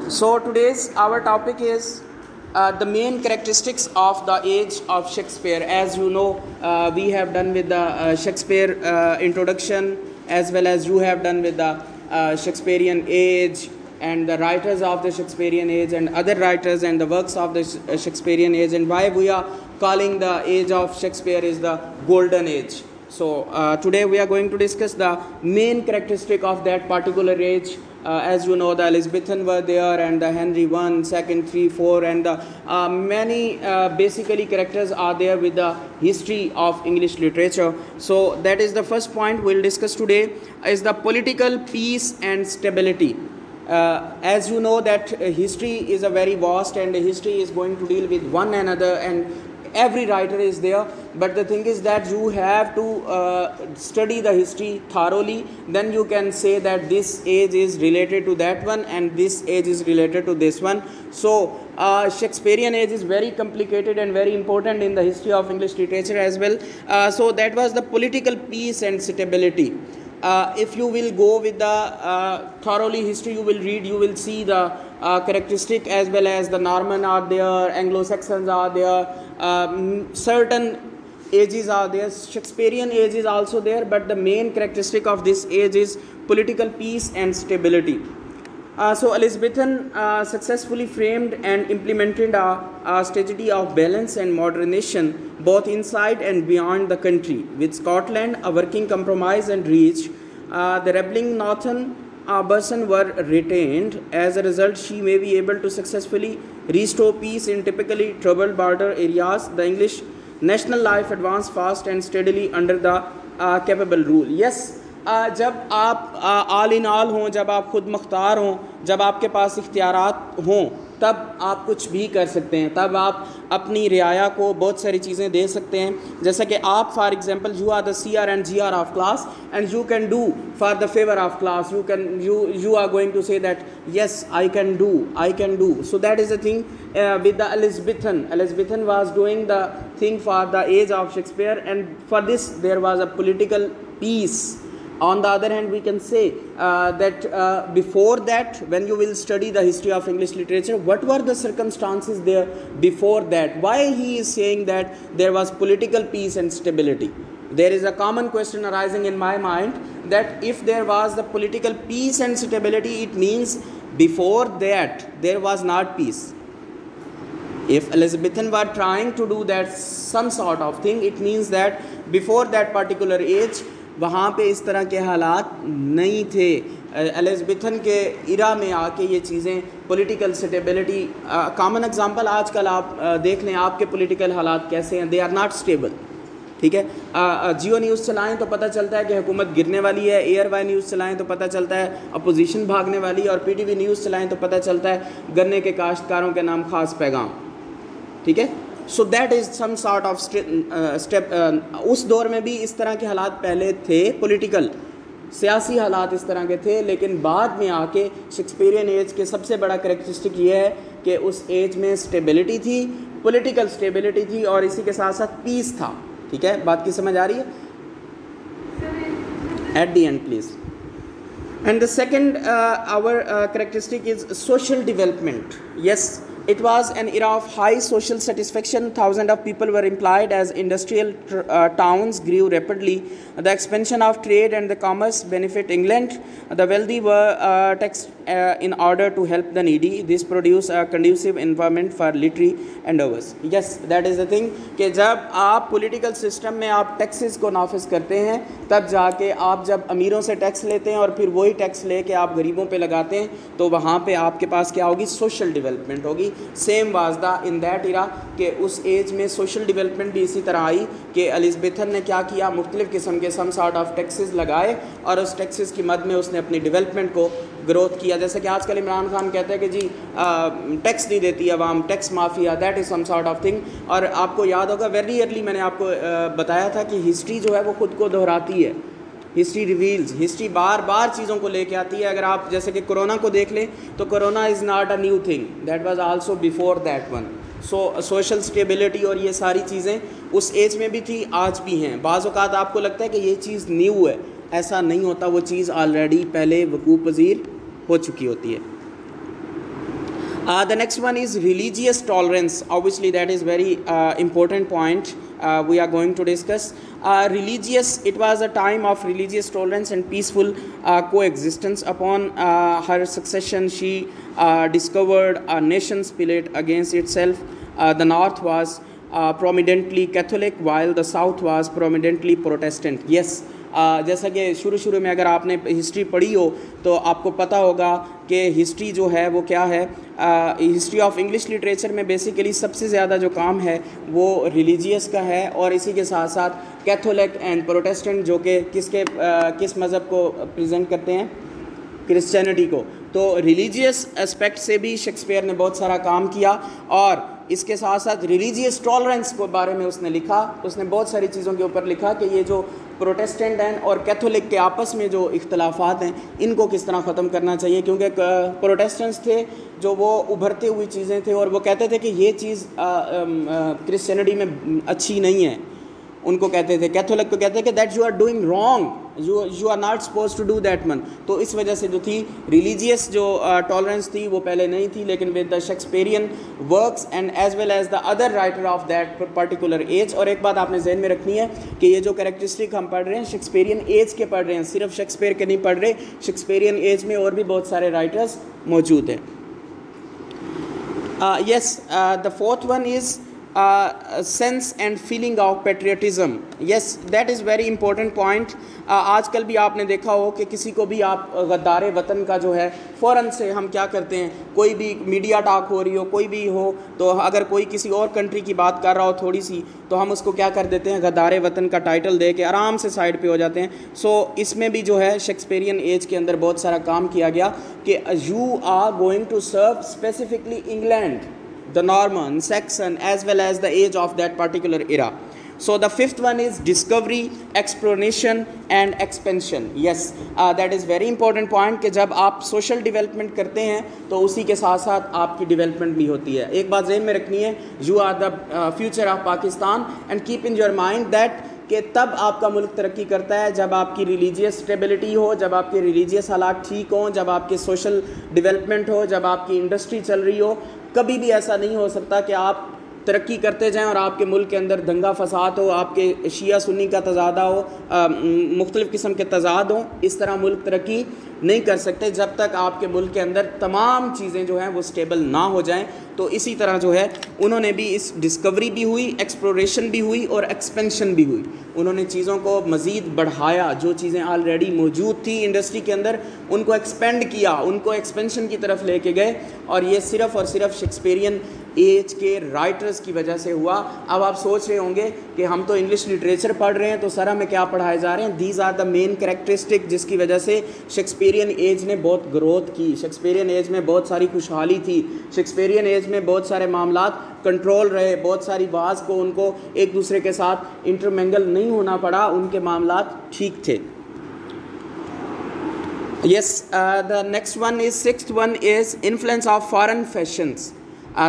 So today's our topic is the main characteristics of the age of Shakespeare. As you know, we have done with the Shakespeare introduction, as well as you have done with the Shakespearean age and the writers of the Shakespearean age and other writers and the works of the Shakespearean age, and why we are calling the age of Shakespeare is the golden age. So today we are going to discuss the main characteristic of that particular age. As you know, the Elizabethan were there, and the Henry I, II, III, IV, and the, many basically characters are there with the history of English literature. So that is the first point we'll discuss today, is the political peace and stability. As you know that history is a very vast, and history is going to deal with one another, and every writer is there, but the thing is that you have to study the history thoroughly, then you can say that this age is related to that one and this age is related to this one. So Shakespearean age is very complicated and very important in the history of English literature as well. So that was the political peace and stability. If you will go with the thoroughly history, you will read, you will see the characteristic, as well as the Norman are there, Anglo-Saxons are there, certain ages are there, Shakespearean age is also there, but the main characteristic of this age is political peace and stability. So Elizabethan successfully framed and implemented a strategy of balance and moderation both inside and beyond the country, with Scotland a working compromise and reach. The rebelling Northern Burson were retained. As a result, she may be able to successfully restore peace in typically troubled border areas. The English national life advanced fast and steadily under the capable rule. Yes, जब आप आल इन आल हों, जब आप खुद मुख्तार हों, जब आपके पास इख्तियारात हों, तब आप कुछ भी कर सकते हैं, तब आप अपनी रियाया को बहुत सारी चीज़ें दे सकते हैं. जैसा कि आप for example you are the CR and GR of class, and you can do for the favour of class, you are going to say that yes, I can do. So that is the thing with the Elizabethan was doing the thing for the age of Shakespeare, and for this there was a political peace. On the other hand, we can say that before that, when you will study the history of English literature, what were the circumstances there before that? Why he is saying that there was political peace and stability? There is a common question arising in my mind, that if there was the political peace and stability, it means before that there was not peace. If Elizabethan were trying to do that some sort of thing, it means that before that particular age, वहाँ पे इस तरह के हालात नहीं थे. Elizabethan के इरा में आके ये चीज़ें पॉलिटिकल स्टेबिलिटी, कॉमन एग्जांपल आजकल आप देख लें, आपके पॉलिटिकल हालात कैसे हैं, दे आर नॉट स्टेबल. ठीक है, जियो न्यूज़ चलाएं तो पता चलता है कि हुकूमत गिरने वाली है, एयर वाई न्यूज़ चलाएं तो पता चलता है अपोजिशन भागने वाली है, और PTV न्यूज़ चलाएं तो पता चलता है गन्ने के काश्तकारों के नाम खास पैगाम. ठीक है, so that is some sort of step. उस दौर में भी इस तरह के हालात पहले थे, पॉलिटिकल सियासी हालात इस तरह के थे, लेकिन बाद में आके शेक्सपियरियन एज के सबसे बड़ा कैरेक्टरिस्टिक ये है कि उस एज में स्टेबिलिटी थी, पॉलिटिकल स्टेबिलिटी थी, और इसी के साथ साथ पीस था. ठीक है, बात की समझ आ रही है? At the end please. And the second our characteristic is social development. Yes, it was an era of high social satisfaction. Thousands of people were employed as industrial towns grew rapidly. The expansion of trade and the commerce benefit England. The wealthy were taxed in order to help the needy. This produced a conducive environment for literary endeavors. Yes, that is the thing कि जब आप political system में आप taxes को नाफिज करते हैं, तब जाके आप जब अमीरों से टैक्स लेते हैं और फिर वही टैक्स लेके आप गरीबों पे लगाते हैं, तो वहाँ पे आपके पास क्या होगी? सोशल डेवलपमेंट होगी. Same was the in that era कि उस एज में सोशल डेवलपमेंट भी इसी तरह आई कि एलिज़ाबेथन ने क्या किया, मुख्तलिफ़ किस्म के सम सॉर्ट ऑफ टैक्सेस लगाए, और उस टैक्सेस की मद में उसने अपनी डेवलपमेंट को ग्रोथ किया. जैसे कि आजकल इमरान खान कहते हैं कि जी टैक्स नहीं देती अवाम, tax mafia, that is some sort of thing. और आपको याद होगा वेरी अर्ली मैंने आपको बताया था कि हिस्ट्री जो है वो ख़ुद को दोहराती है. हिस्ट्री रिवील्स, हिस्ट्री बार बार चीज़ों को लेके आती है. अगर आप जैसे कि कोरोना को देख लें, तो corona is not a new thing, that was also before that one. So social stability और ये सारी चीज़ें उस एज में भी थी, आज भी हैं. बाज़ औक़ात आपको लगता है कि ये चीज़ न्यू है, ऐसा नहीं होता, वो चीज़ ऑलरेडी पहले वकूफ़ पज़ीर हो चुकी होती है. The next one is religious tolerance. Obviously, that is very important point we are going to discuss. It was a time of religious tolerance and peaceful coexistence. Upon her succession, she discovered a nation split against itself. The north was prominently Catholic, while the south was prominently Protestant. Yes. जैसा कि शुरू में अगर आपने history पढ़ी हो तो आपको पता होगा कि हिस्ट्री जो है वो क्या है. हिस्ट्री ऑफ इंग्लिश लिटरेचर में बेसिकली सबसे ज़्यादा जो काम है वो रिलीजियस का है, और इसी के साथ साथ कैथोलिक एंड प्रोटेस्टेंट जो कि किस मज़हब को प्रेजेंट करते हैं, क्रिश्चियनिटी को. तो रिलीजियस एस्पेक्ट से भी शेक्सपियर ने बहुत सारा काम किया, और इसके साथ साथ रिलीजियस टॉलरेंस के बारे में उसने लिखा. उसने बहुत सारी चीज़ों के ऊपर लिखा कि ये जो प्रोटेस्टेंट हैं और कैथोलिक के आपस में जो इख्तलाफात हैं इनको किस तरह ख़त्म करना चाहिए, क्योंकि प्रोटेस्टेंट्स थे जो वो उभरते हुई चीज़ें थे और वो कहते थे कि ये चीज़ क्रिश्चियनिटी में अच्छी नहीं है. उनको कहते थे, कैथोलिक को कहते थे कि that you are doing wrong, you are not suppose to do that man. तो इस वजह से जो थी रिलीजियस जो टॉलरेंस थी वो पहले नहीं थी, लेकिन with the Shakespearean works and as well as the other writer of that particular age. और एक बात आपने जहन में रखनी है कि ये जो कैरेक्टरिस्टिक हम पढ़ रहे हैं शेक्सपियरियन एज के पढ़ रहे हैं, सिर्फ शेक्सपियर के नहीं पढ़ रहे. शेक्सपियरियन एज में और भी बहुत सारे राइटर्स मौजूद हैं. Yes, the fourth one is sense and feeling of patriotism. Yes, that is very important point. आजकल भी आपने देखा हो कि किसी को भी आप गद्दारे वतन का जो है फ़ौरन से हम क्या करते हैं, कोई भी मीडिया टॉक हो रही हो, कोई भी हो, तो अगर कोई किसी और कंट्री की बात कर रहा हो थोड़ी सी, तो हम उसको क्या कर देते हैं, गद्दारे वतन का टाइटल दे के आराम से साइड पे हो जाते हैं. सो इसमें भी जो है शेक्सपियरियन एज के अंदर बहुत सारा काम किया गया कि you are going to serve specifically England, the Norman, Saxon, as well as the age of that particular era. So the fifth one is discovery, exploration and expansion. Yes, that is very important point कि जब आप social development करते हैं तो उसी के साथ साथ आपकी development भी होती है. एक बात ज़हन में रखनी है, you are the future of Pakistan and keep in your mind that कि तब आपका मुल्क तरक्की करता है जब आपकी रिलीजियस स्टेबिलिटी हो, जब आपके रिलीजियस हालात ठीक हों, जब आपके सोशल डेवलपमेंट हो, जब आपकी इंडस्ट्री चल रही हो. कभी भी ऐसा नहीं हो सकता कि आप तरक्की करते जाएं और आपके मुल्क के अंदर दंगा फसाद हो, आपके शिया सुन्नी का तजादा हो, मुख्तलिफ़ किस्म के तजाद हों. इस तरह मुल्क तरक्की नहीं कर सकते जब तक आपके मुल्क के अंदर तमाम चीज़ें जो हैं वो स्टेबल ना हो जाएं. तो इसी तरह जो है उन्होंने भी इस डिस्कवरी भी हुई, एक्सप्लोरेशन भी हुई और एक्सपेंशन भी हुई. उन्होंने चीज़ों को मज़ीद बढ़ाया, जो चीज़ें ऑलरेडी मौजूद थी इंडस्ट्री के अंदर उनको एक्सपेंड किया, उनको एक्सपेंशन की तरफ लेके गए. और ये सिर्फ़ और सिर्फ शेक्सपियरियन एज के राइटर्स की वजह से हुआ. अब आप सोच रहे होंगे कि हम तो इंग्लिश लिटरेचर पढ़ रहे हैं तो सर हमें क्या पढ़ाए जा रहे हैं. These are the main characteristic जिसकी वजह से शेक्सपियरियन एज ने बहुत ग्रोथ की. शेक्सपियरियन एज में बहुत सारी खुशहाली थी. शेक्सपियरियन एज में बहुत सारे मामलात कंट्रोल रहे, बहुत सारी बाज़ को उनको एक दूसरे के साथ इंटरमेंगल नहीं होना पड़ा, उनके मामलात ठीक थे. Yes, the next one is, sixth one is influence of foreign fashions.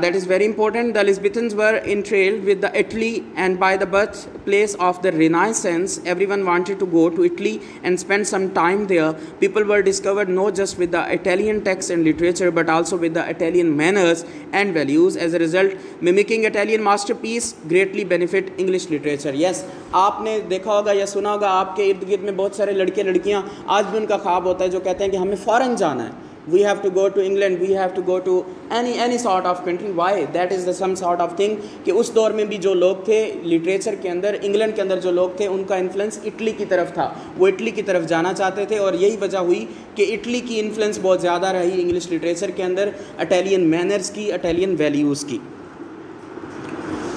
That is very important. The Elizabethans were enthralled with the Italy, and by the birthplace of the Renaissance, everyone wanted to go to Italy and spend some time there. People were discovered not just with the Italian text and literature, but also with the Italian manners and values. As a result, mimicking Italian masterpiece greatly benefit English literature. Yes, आपने देखा होगा या सुना होगा, आपके इर्द गिर्द में बहुत सारे लड़के लड़कियां आज भी उनका ख्वाब होता है जो कहते हैं कि हमें फ़ॉरेन जाना है. We have to go to England, we have to go to any sort of country. Why? That is the some sort of thing कि उस दौर में भी जो लोग थे लिटरेचर के अंदर, इंग्लैंड के अंदर जो लोग थे उनका इन्फ्लुएंस इटली की तरफ था. वो इटली की तरफ जाना चाहते थे और यही वजह हुई कि इटली की इन्फ्लुएंस बहुत ज़्यादा रही इंग्लिश लिटरेचर के अंदर, इटालियन मैनर्स की, इटालियन वैल्यूज़ की.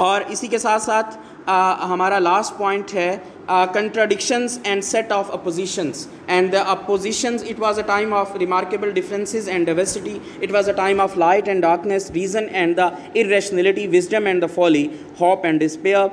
और इसी के साथ साथ हमारा लास्ट पॉइंट है contradictions and set of oppositions. And the oppositions, it was a time of remarkable differences and diversity. It was a time of light and darkness, reason and the irrationality, wisdom and the folly, hope and despair,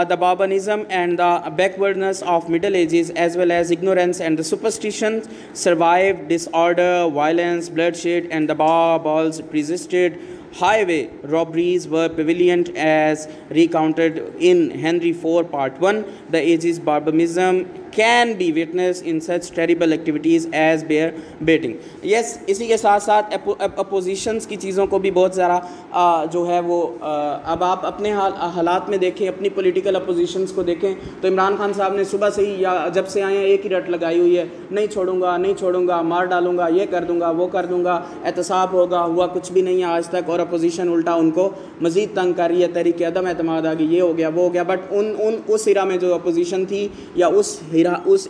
the barbarism and the backwardness of Middle Ages, as well as ignorance and the superstitions survived. Disorder, violence, bloodshed and the balls persisted. Highway robberies were prevalent as recounted in Henry IV Part 1. The age's barbarism can be witness in such terrible activities as bear baiting. Yes, इसी के साथ साथ oppositions की चीज़ों को भी बहुत ज़्यादा जो है वो अब आप अपने हालात में देखें, अपनी पॉलिटिकल अपोजिशंस को देखें तो इमरान खान साहब ने सुबह से ही या जब से आए हैं एक ही रट लगाई हुई है, नहीं छोड़ूंगा, नहीं छोड़ूंगा, मार डालूंगा, ये कर दूंगा, वो कर दूंगा, एहतसाब होगा, हुआ कुछ भी नहीं है आज तक, और अपोजिशन उल्टा उनको मज़ीद तंग कर रही है, तहरीक अदम एतमाद आ गई, ये हो गया, वो हो गया। बट उस इरा में जो अपोजिशन थी या उस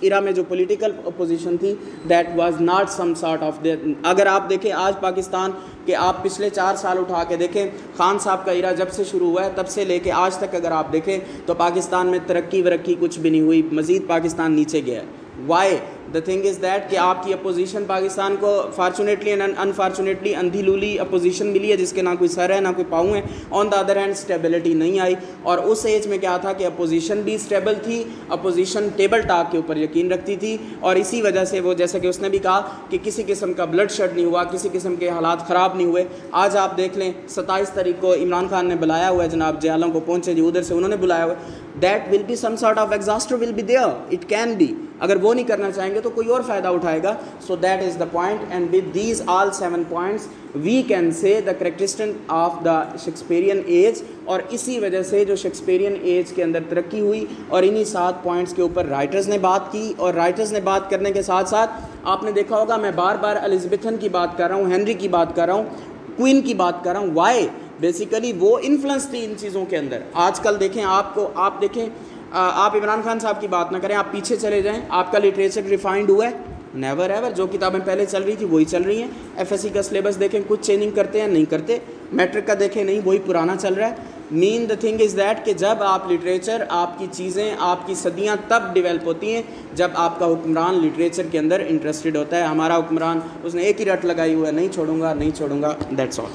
इरा में जो पॉलिटिकल अपोजिशन थी, that was not some sort of the, अगर आप देखें आज पाकिस्तान के, आप पिछले 4 साल उठा के देखें, खान साहब का इरा जब से शुरू हुआ है तब से लेके आज तक अगर आप देखें तो पाकिस्तान में तरक्की वरक्की कुछ भी नहीं हुई, मज़ीद पाकिस्तान नीचे गया है। Why? The thing is that कि आपकी अपोजिशन पाकिस्तान को फॉर्चुनेटली एंड अनफॉर्चुनेटली अंधी लूली अपोजिशन मिली है जिसके ना कोई सर है ना कोई पाँव है। On the other hand stability नहीं आई, और उस एज में क्या था कि अपोजिशन भी स्टेबल थी, अपोजिशन टेबल टॉक के ऊपर यकीन रखती थी, और इसी वजह से वो, जैसे कि उसने भी कहा कि किसी किस्म का ब्लड शेड नहीं हुआ, किसी किस्म के हालात ख़राब नहीं हुए। आज आप देख लें 27 तारीख को इमरान खान ने बुलाया हुआ है, जनाब जयालों को पहुँचे जी, उधर से उन्होंने बुलाया हुआ है। That will be some sort of exhauster will be there, it can be. अगर वो नहीं करना चाहेंगे तो कोई और फ़ायदा उठाएगा। So that is the point, and with these all 7 points we can say the characteristic of the Shakespearean age. और इसी वजह से जो शेक्सपियरियन एज के अंदर तरक्की हुई, और इन्हीं 7 पॉइंट्स के ऊपर राइटर्स ने बात की, और राइटर्स ने बात करने के साथ साथ आपने देखा होगा मैं बार बार एलिज़ाबेथन की बात कर रहा हूँ, हेनरी की बात कर रहा हूँ, क्वीन की बात कर रहा हूँ। वाई? बेसिकली वो इन्फ्लुएंस थी इन चीज़ों के अंदर। आजकल देखें, आप देखें, आप इमरान खान साहब की बात ना करें, आप पीछे चले जाएं, आपका लिटरेचर रिफाइंड हुआ है? Never ever. जो किताबें पहले चल रही थी वही चल रही हैं। एफएससी का सिलेबस देखें, कुछ चेंजिंग करते हैं? नहीं करते। मैट्रिक का देखें, नहीं, वही पुराना चल रहा है। Mean the thing is that कि जब आप लिटरेचर, आपकी चीज़ें, आपकी सदियाँ तब डेवलप होती हैं जब आपका हुक्मरान लिटरेचर के अंदर इंटरेस्टेड होता है। हमारा हुक्मरान, उसने एक ही रट लगाई हुआ है, नहीं छोड़ूंगा, नहीं छोड़ूंगा, दैट्स ऑल।